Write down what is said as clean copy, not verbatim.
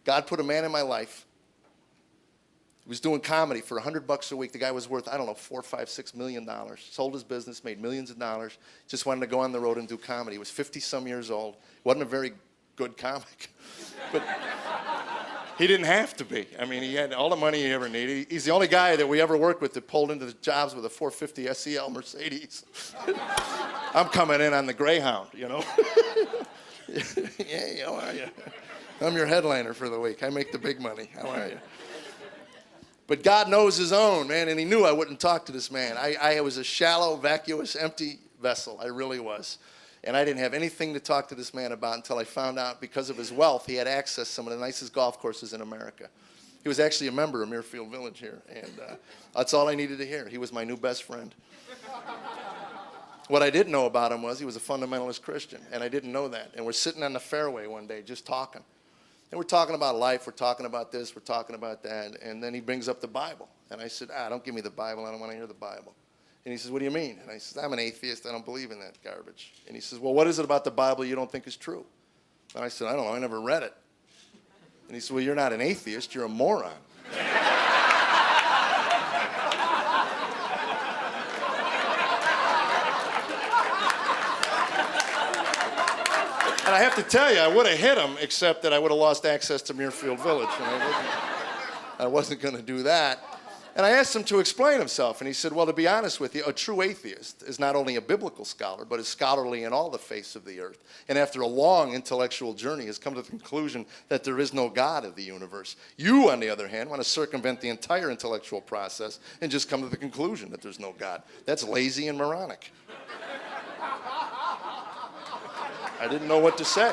God put a man in my life. He was doing comedy for $100 a week. The guy was worth, I don't know, $4, $5, $6 million. Sold his business, made millions of dollars. Just wanted to go on the road and do comedy. He was 50-some years old. Wasn't a very good comic. But he didn't have to be. I mean, he had all the money he ever needed. He's the only guy that we ever worked with that pulled into the jobs with a 450 SEL Mercedes. I'm coming in on the Greyhound, you know. Yeah, how are you? I'm your headliner for the week. I make the big money. How are you? But God knows his own, man, and he knew I wouldn't talk to this man. I was a shallow, vacuous, empty vessel. I really was. And I didn't have anything to talk to this man about until I found out because of his wealth, he had access to some of the nicest golf courses in America. He was actually a member of Muirfield Village here, and that's all I needed to hear. He was my new best friend. What I didn't know about him was he was a fundamentalist Christian, and I didn't know that. And we're sitting on the fairway one day just talking. And we're talking about life, we're talking about this, we're talking about that, and then he brings up the Bible. And I said, don't give me the Bible, I don't want to hear the Bible. And he says, what do you mean? And I said, I'm an atheist, I don't believe in that garbage. And he says, well, what is it about the Bible you don't think is true? And I said, I don't know, I never read it. And he said, well, you're not an atheist, you're a moron. And I have to tell you, I would have hit him, except that I would have lost access to Muirfield Village. And I wasn't going to do that. And I asked him to explain himself, and he said, well, to be honest with you, a true atheist is not only a biblical scholar, but is scholarly in all the face of the earth. And after a long intellectual journey has come to the conclusion that there is no God of the universe. You, on the other hand, want to circumvent the entire intellectual process and just come to the conclusion that there's no God. That's lazy and moronic. I didn't know what to say.